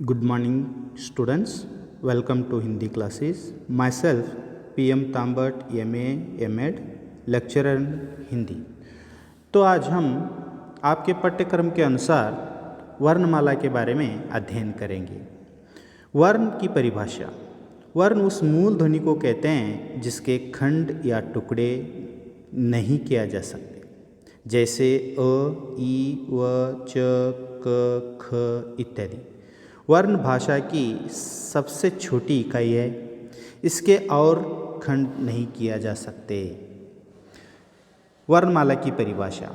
Good morning, students. Welcome to Hindi classes. Myself, PM Tambat, MA, MEd, lecturer in Hindi. तो आज हम आपके पाठ्यक्रम के अनुसार वर्णमाला के बारे में अध्ययन करेंगे। वर्ण की परिभाषा। वर्ण उस मूल ध्वनि को कहते हैं जिसके खंड या टुकड़े नहीं किया जा सकते, जैसे अ, ई, व, च, क, ख इत्यादि। वर्ण भाषा की सबसे छोटी इकाई है, इसके और खंड नहीं किया जा सकते। वर्णमाला की परिभाषा।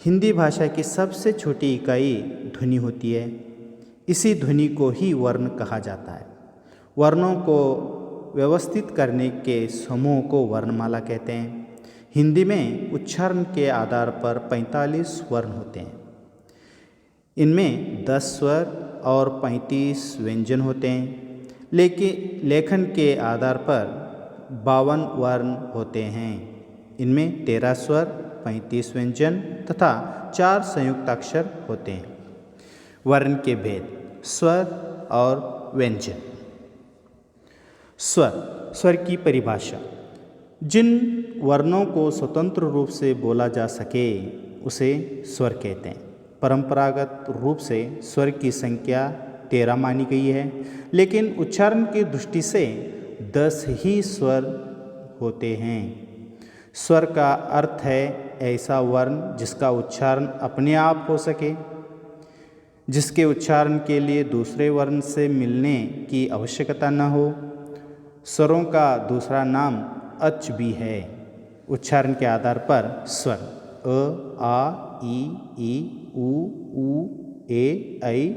हिंदी भाषा की सबसे छोटी इकाई ध्वनि होती है। इसी ध्वनि को ही वर्ण कहा जाता है। वर्णों को व्यवस्थित करने के समूह को वर्णमाला कहते हैं। हिंदी में उच्चारण के आधार पर 45 वर्ण होते हैं। इनमें 10 स्वर और 35 व्यंजन होते हैं, लेकिन लेखन के आधार पर 52 वर्ण होते हैं। इनमें 13 स्वर, 35 व्यंजन तथा 4 संयुक्त अक्षर होते हैं। वर्ण के भेद। स्वर और व्यंजन। स्वर की परिभाषा। जिन वर्णों को स्वतंत्र रूप से बोला जा सके उसे स्वर कहते हैं। परंपरागत रूप से स्वर की संख्या 13 मानी गई है, लेकिन उच्चारण की दृष्टि से 10 ही स्वर होते हैं। स्वर का अर्थ है ऐसा वर्ण जिसका उच्चारण अपने आप हो सके, जिसके उच्चारण के लिए दूसरे वर्ण से मिलने की आवश्यकता न हो। स्वरों का दूसरा नाम अच भी है। उच्चारण के आधार पर स्वर अ, आ, ई, उ, ए, ऐ,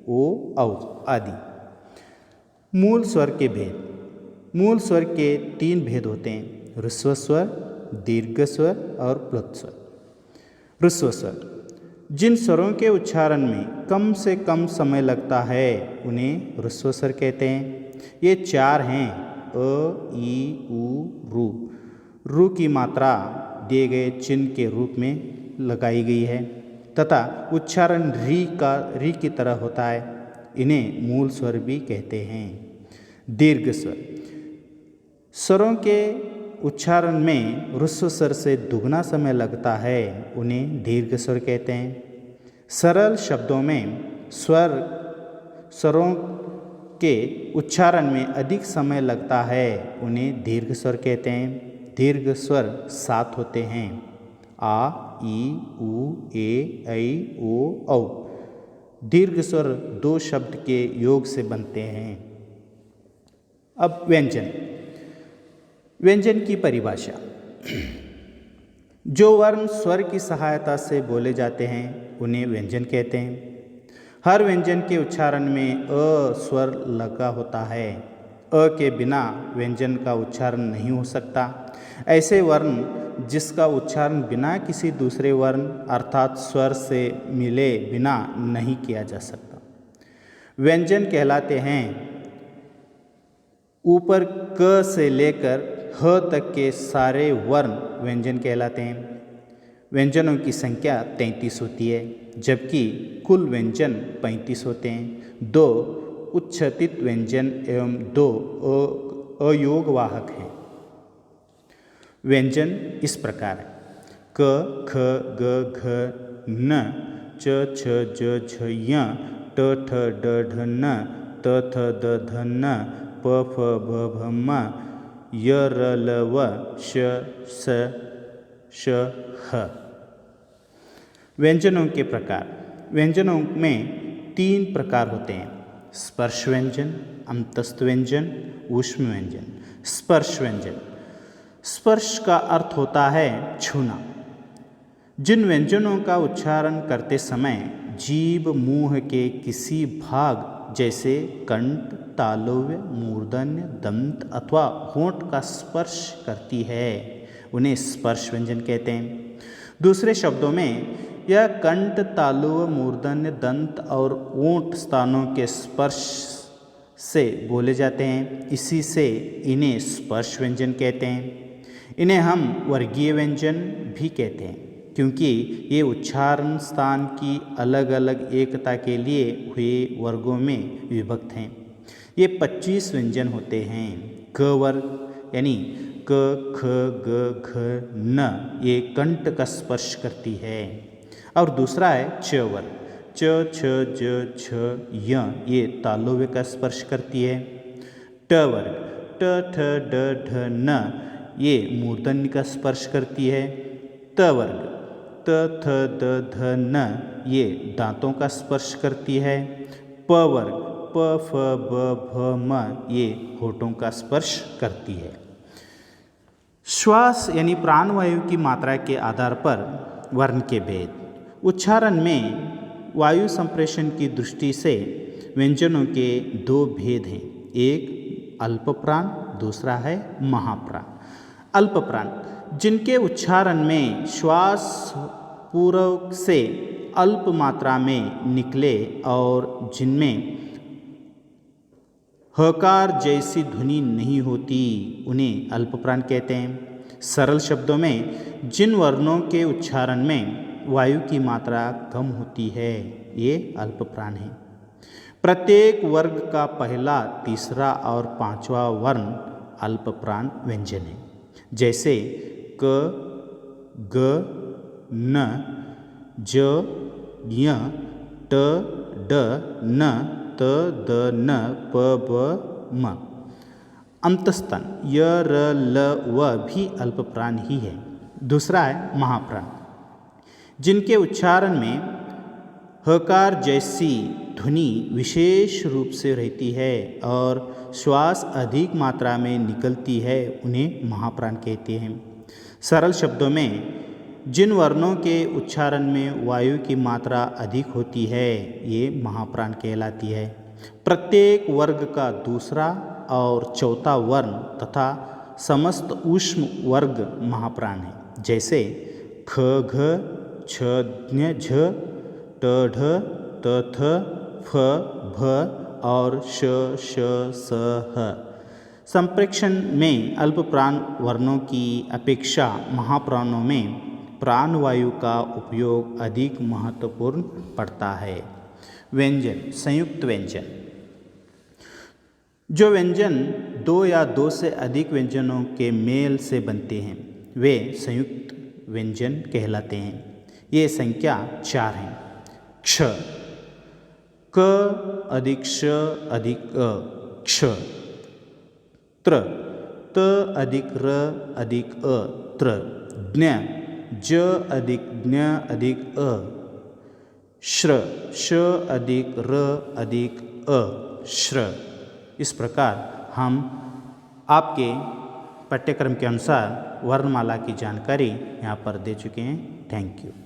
ओ, औ आदि। मूल स्वर के भेद। मूल स्वर के 3 भेद होते हैं: ह्रस्व स्वर, दीर्घ स्वर और प्लुत स्वर। ह्रस्व स्वर। जिन स्वरों के उच्चारण में कम से कम समय लगता है उन्हें ह्रस्व स्वर कहते हैं। ये 4 हैं: अ, ई, उ, रू। रू की मात्रा दिए गए चिन्ह के रूप में लगाई गई है तथा उच्चारण री की तरह होता है। इन्हें मूल स्वर भी कहते हैं। दीर्घ स्वर। स्वरों के उच्चारण में ह्रस्व स्वर से दुगना समय लगता है, उन्हें दीर्घ स्वर कहते हैं। सरल शब्दों में स्वरों के उच्चारण में अधिक समय लगता है, उन्हें दीर्घ स्वर कहते हैं। दीर्घ स्वर 7 होते हैं: आ, ई, उ, ए, ऐ, ओ, औ। दीर्घ स्वर 2 शब्द के योग से बनते हैं। अब व्यंजन। व्यंजन की परिभाषा। जो वर्ण स्वर की सहायता से बोले जाते हैं उन्हें व्यंजन कहते हैं। हर व्यंजन के उच्चारण में अ स्वर लगा होता है। अ के बिना व्यंजन का उच्चारण नहीं हो सकता। ऐसे वर्ण जिसका उच्चारण बिना किसी दूसरे वर्ण अर्थात स्वर से मिले बिना नहीं किया जा सकता, व्यंजन कहलाते हैं। ऊपर क से लेकर ह तक के सारे वर्ण व्यंजन कहलाते हैं। व्यंजनों की संख्या 33 होती है, जबकि कुल व्यंजन 35 होते हैं। 2 उच्चारित व्यंजन एवं 2 अयोगवाहक हैं। व्यंजन इस प्रकार है: क, ख, ग, घ, न, च, छ, ज, झ, य, ट, ठ, ड, ढ, न, त, थ, द, ध, न, प, फ, भ, भ, म, य, र, ल, व, श, स, श, ह। व्यंजनों के प्रकार। व्यंजनों में 3 प्रकार होते हैं: स्पर्श व्यंजन, अंतस्थ व्यंजन, ऊष्म व्यंजन। स्पर्श व्यंजन। स्पर्श का अर्थ होता है छूना। जिन व्यंजनों का उच्चारण करते समय जीभ मुंह के किसी भाग जैसे कंठ, तालव्य, मूर्धन्य, दंत अथवा होंठ का स्पर्श करती है, उन्हें स्पर्श व्यंजन कहते हैं। दूसरे शब्दों में यह कंठ, तालव्य, मूर्धन्य, दंत और ओंठ स्थानों के स्पर्श से बोले जाते हैं, इसी से इन्हें स्पर्श व्यंजन कहते हैं। इन्हें हम वर्गीय व्यंजन भी कहते हैं। क्योंकि ये उच्चारण स्थान की अलग अलग एकता के लिए हुए वर्गों में विभक्त हैं। ये 25 व्यंजन होते हैं। क वर्ग यानी क, ख, ग, घ, न, ये कंठ का स्पर्श करती है। और दूसरा है च वर्ग, च, छ, ज, छ, य, ये तालव्य का स्पर्श करती है। ट वर्ग, ट, ठ, ड, ढ, न, ये मूर्धन्य का स्पर्श करती है। त वर्ग, त, थ, द, ध, न, ये दांतों का स्पर्श करती है। प वर्ग, प, फ, ब, भ, म, ये होठों का स्पर्श करती है। श्वास यानी प्राणवायु की मात्रा के आधार पर वर्ण के भेद। उच्चारण में वायु संप्रेषण की दृष्टि से व्यंजनों के दो भेद हैं, एक अल्पप्राण, दूसरा है महाप्राण। अल्पप्राण जिनके उच्चारण में श्वास पूर्व से अल्प मात्रा में निकले और जिनमें हकार जैसी ध्वनि नहीं होती, उन्हें अल्पप्राण कहते हैं। सरल शब्दों में जिन वर्णों के उच्चारण में वायु की मात्रा कम होती है, ये अल्पप्राण है। प्रत्येक वर्ग का पहला, तीसरा और पांचवा वर्ण अल्पप्राण व्यंजन है। जैसे क, ग, न, ज, ञ, ट, ड, न, त, द, न, प, ब, म। अंतस्तन य, र, ल, व भी अल्पप्राण ही है। दूसरा है महाप्राण जिनके उच्चारण में हकार जैसी ध्वनि विशेष रूप से रहती है और श्वास अधिक मात्रा में निकलती है, उन्हें महाप्राण कहते हैं। सरल शब्दों में जिन वर्णों के उच्चारण में वायु की मात्रा अधिक होती है, ये महाप्राण कहलाती है। प्रत्येक वर्ग का दूसरा और चौथा वर्ण तथा समस्त ऊष्म वर्ग महाप्राण है। जैसे ख, घ, छ, ज्ञ, झ, ट, ढ, त, थ, फ, भ और श, श, स, ह। संप्रेक्षण में अल्पप्राण वर्णों की अपेक्षा महाप्राणों में प्राणवायु का उपयोग अधिक महत्वपूर्ण पड़ता है। व्यंजन, संयुक्त व्यंजन। जो व्यंजन दो या दो से अधिक व्यंजनों के मेल से बनते हैं, वे संयुक्त व्यंजन कहलाते हैं। ये संख्या 4 हैं। क्ष, क अधिक श अधिक अ, क्ष। त्र, त अधिक र अधिक अ, त्र। ज्ञ, ज अधिक ज्ञ अधिक अ। श्र, श अधिक र अधिक अ, श्र। इस प्रकार हम आपके पाठ्यक्रम के अनुसार वर्णमाला की जानकारी यहाँ पर दे चुके हैं। Thank you.